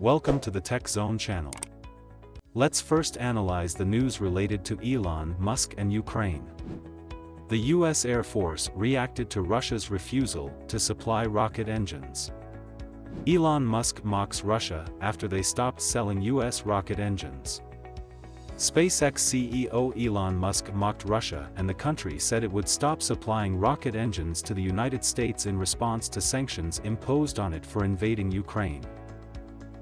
Welcome to the Tech Zone channel. Let's first analyze the news related to Elon Musk and Ukraine. The US Air Force reacted to Russia's refusal to supply rocket engines. Elon Musk mocks Russia after they stopped selling US rocket engines. SpaceX CEO Elon Musk mocked Russia, and the country said it would stop supplying rocket engines to the United States in response to sanctions imposed on it for invading Ukraine.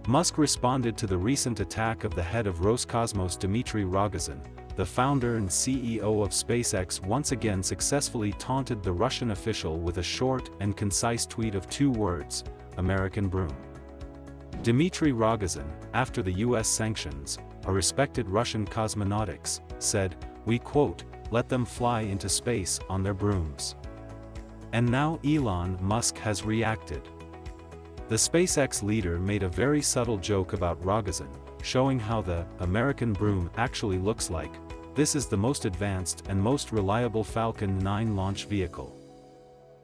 Musk responded to the recent attack of the head of Roscosmos Dmitry Rogozin. The founder and CEO of SpaceX once again successfully taunted the Russian official with a short and concise tweet of 2 words, "American broom." Dmitry Rogozin, after the US sanctions, a respected Russian cosmonautics, said, "We quote, let them fly into space on their brooms." And now Elon Musk has reacted. The SpaceX leader made a very subtle joke about Rogozin, showing how the American broom actually looks like. This is the most advanced and most reliable Falcon 9 launch vehicle.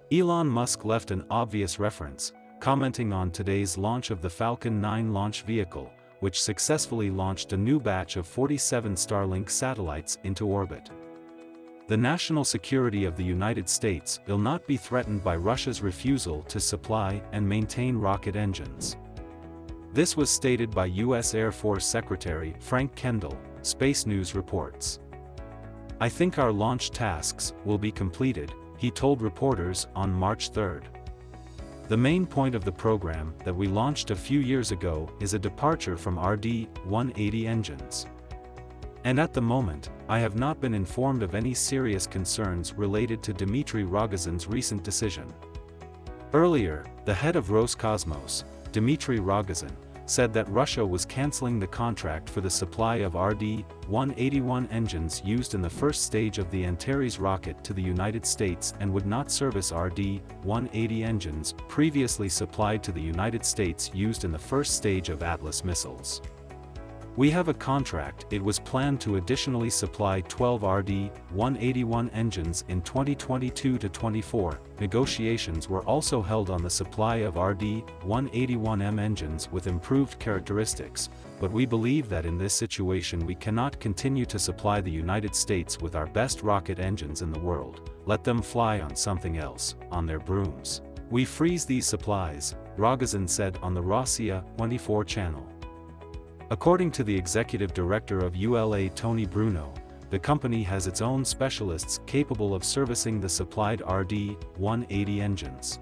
Elon Musk left an obvious reference, commenting on today's launch of the Falcon 9 launch vehicle, which successfully launched a new batch of 47 Starlink satellites into orbit. The national security of the United States will not be threatened by Russia's refusal to supply and maintain rocket engines. This was stated by US Air Force Secretary Frank Kendall, Space News reports. "I think our launch tasks will be completed," he told reporters on March 3rd. "The main point of the program that we launched a few years ago is a departure from RD-180 engines. And at the moment, I have not been informed of any serious concerns related to Dmitry Rogozin's recent decision." Earlier, the head of Roscosmos, Dmitry Rogozin, said that Russia was canceling the contract for the supply of RD-181 engines used in the first stage of the Antares rocket to the United States and would not service RD-180 engines previously supplied to the United States used in the first stage of Atlas missiles. "We have a contract. It was planned to additionally supply 12 RD-181 engines in 2022 to 24. Negotiations were also held on the supply of RD-181M engines with improved characteristics, but we believe that in this situation we cannot continue to supply the United States with our best rocket engines in the world. Let them fly on something else, on their brooms. We freeze these supplies," Rogozin said on the Russia 24 channel. According to the executive director of ULA Tony Bruno, the company has its own specialists capable of servicing the supplied RD-180 engines.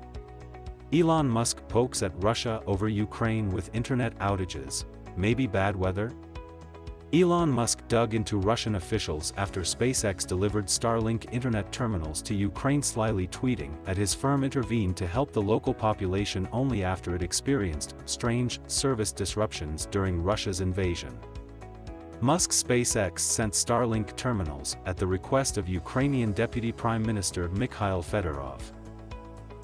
Elon Musk pokes at Russia over Ukraine with internet outages, maybe bad weather? Elon Musk dug into Russian officials after SpaceX delivered Starlink internet terminals to Ukraine, slyly tweeting that his firm intervened to help the local population only after it experienced strange service disruptions during Russia's invasion. Musk's SpaceX sent Starlink terminals at the request of Ukrainian Deputy Prime Minister Mikhail Fedorov.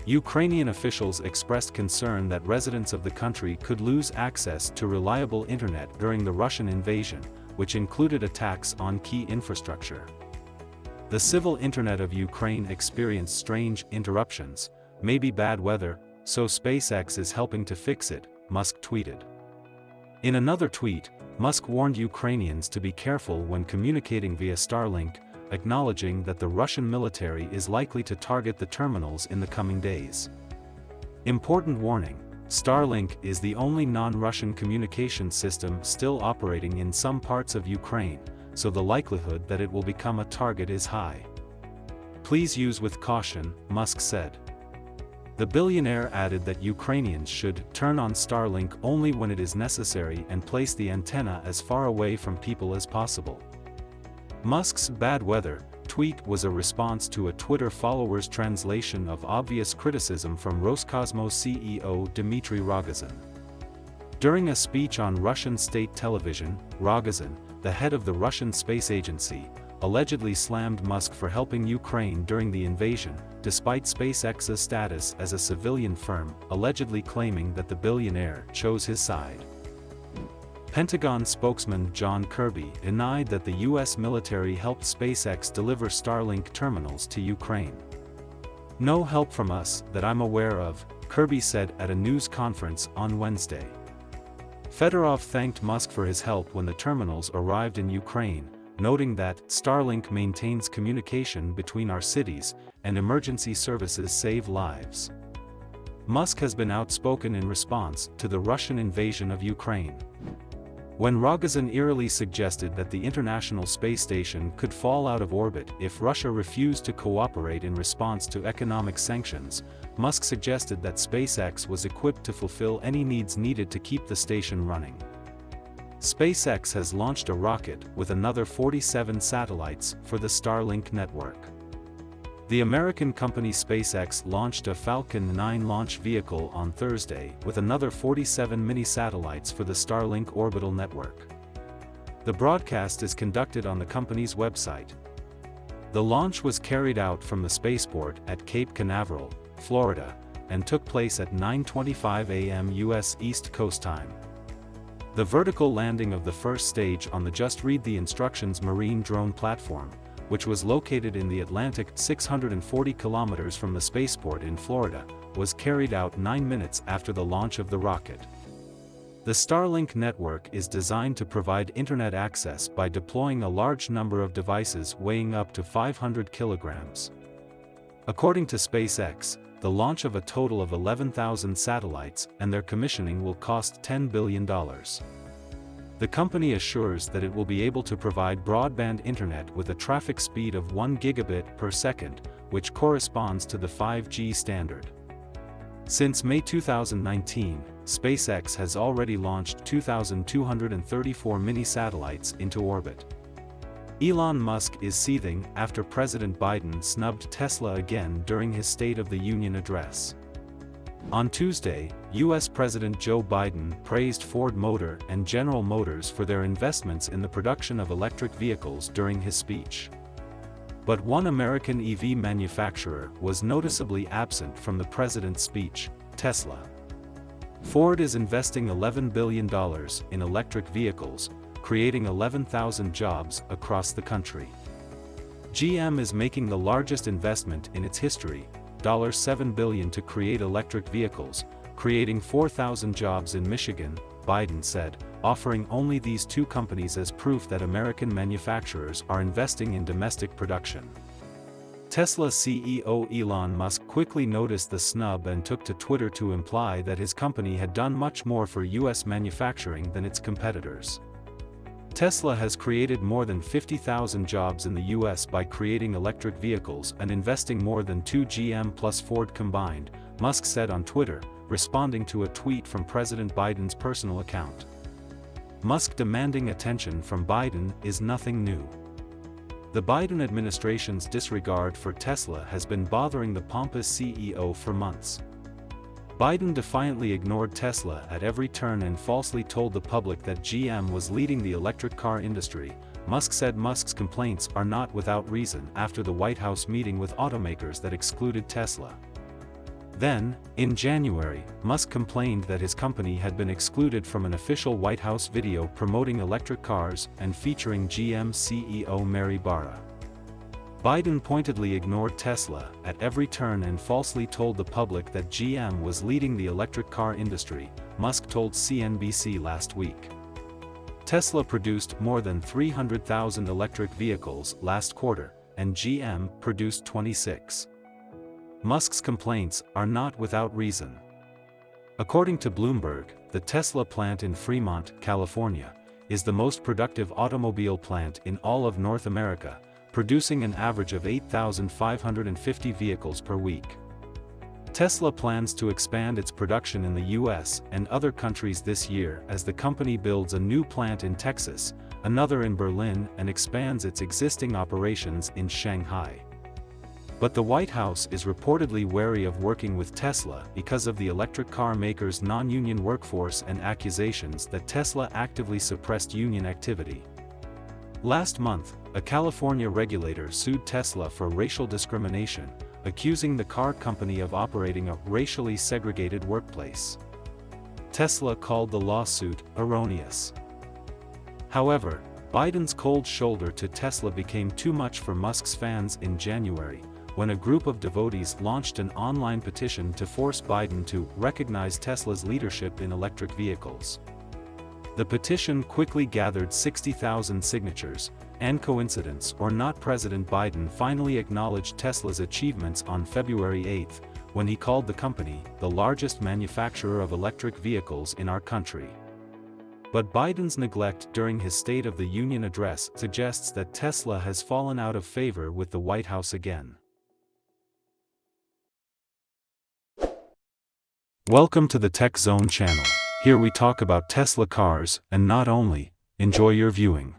Ukrainian officials expressed concern that residents of the country could lose access to reliable internet during the Russian invasion, which included attacks on key infrastructure. "The civil internet of Ukraine experienced strange interruptions, maybe bad weather, so SpaceX is helping to fix it," Musk tweeted. In another tweet, Musk warned Ukrainians to be careful when communicating via Starlink, acknowledging that the Russian military is likely to target the terminals in the coming days. Important warning: Starlink is the only non-Russian communication system still operating in some parts of Ukraine, so the likelihood that it will become a target is high. "Please use with caution," Musk said. The billionaire added that Ukrainians should turn on Starlink only when it is necessary and place the antenna as far away from people as possible. Musk's "bad weather" tweet was a response to a Twitter follower's translation of obvious criticism from Roscosmos CEO Dmitry Rogozin. During a speech on Russian state television, Rogozin, the head of the Russian space agency, allegedly slammed Musk for helping Ukraine during the invasion, despite SpaceX's status as a civilian firm, allegedly claiming that the billionaire chose his side. Pentagon spokesman John Kirby denied that the US military helped SpaceX deliver Starlink terminals to Ukraine. "No help from us that I'm aware of," Kirby said at a news conference on Wednesday. Fedorov thanked Musk for his help when the terminals arrived in Ukraine, noting that Starlink maintains communication between our cities, and emergency services save lives. Musk has been outspoken in response to the Russian invasion of Ukraine. When Rogozin eerily suggested that the International Space Station could fall out of orbit if Russia refused to cooperate in response to economic sanctions, Musk suggested that SpaceX was equipped to fulfill any needs needed to keep the station running. SpaceX has launched a rocket with another 47 satellites for the Starlink network. The American company SpaceX launched a Falcon 9 launch vehicle on Thursday with another 47 mini-satellites for the Starlink orbital network. The broadcast is conducted on the company's website. The launch was carried out from the spaceport at Cape Canaveral, Florida, and took place at 9:25 a.m. U.S. East Coast time. The vertical landing of the first stage on the Just Read the Instructions marine drone platform, which was located in the Atlantic 640 kilometers from the spaceport in Florida, was carried out 9 minutes after the launch of the rocket. The Starlink network is designed to provide internet access by deploying a large number of devices weighing up to 500 kilograms. According to SpaceX, the launch of a total of 11,000 satellites and their commissioning will cost $10 billion. The company assures that it will be able to provide broadband internet with a traffic speed of 1 gigabit per second, which corresponds to the 5G standard. Since May 2019, SpaceX has already launched 2,234 mini-satellites into orbit. Elon Musk is seething after President Biden snubbed Tesla again during his State of the Union address. On Tuesday, U.S. President Joe Biden praised Ford Motor and General Motors for their investments in the production of electric vehicles during his speech. But one American EV manufacturer was noticeably absent from the president's speech: Tesla. Ford is investing $11 billion in electric vehicles, creating 11,000 jobs across the country. GM is making the largest investment in its history, $7 billion to create electric vehicles, creating 4,000 jobs in Michigan, Biden said, offering only these two companies as proof that American manufacturers are investing in domestic production. Tesla CEO Elon Musk quickly noticed the snub and took to Twitter to imply that his company had done much more for U.S. manufacturing than its competitors. Tesla has created more than 50,000 jobs in the U.S. by creating electric vehicles and investing more than 2 GM plus Ford combined, Musk said on Twitter, responding to a tweet from President Biden's personal account. Musk demanding attention from Biden is nothing new. The Biden administration's disregard for Tesla has been bothering the pompous CEO for months. Biden defiantly ignored Tesla at every turn and falsely told the public that GM was leading the electric car industry. Musk said Musk's complaints are not without reason after the White House meeting with automakers that excluded Tesla. Then, in January, Musk complained that his company had been excluded from an official White House video promoting electric cars and featuring GM CEO Mary Barra. Biden pointedly ignored Tesla at every turn and falsely told the public that GM was leading the electric car industry, Musk told CNBC last week. Tesla produced more than 300,000 electric vehicles last quarter, and GM produced 26. Musk's complaints are not without reason. According to Bloomberg, the Tesla plant in Fremont, California, is the most productive automobile plant in all of North America, producing an average of 8,550 vehicles per week. Tesla plans to expand its production in the U.S. and other countries this year as the company builds a new plant in Texas, another in Berlin, and expands its existing operations in Shanghai. But the White House is reportedly wary of working with Tesla because of the electric car maker's non-union workforce and accusations that Tesla actively suppressed union activity. Last month, a California regulator sued Tesla for racial discrimination, accusing the car company of operating a racially segregated workplace. Tesla called the lawsuit erroneous. However, Biden's cold shoulder to Tesla became too much for Musk's fans in January, when a group of devotees launched an online petition to force Biden to recognize Tesla's leadership in electric vehicles. The petition quickly gathered 60,000 signatures, and coincidence or not, President Biden finally acknowledged Tesla's achievements on February 8, when he called the company the largest manufacturer of electric vehicles in our country. But Biden's neglect during his State of the Union address suggests that Tesla has fallen out of favor with the White House again. Welcome to the Tech Zone channel. Here we talk about Tesla cars, and not only. Enjoy your viewing.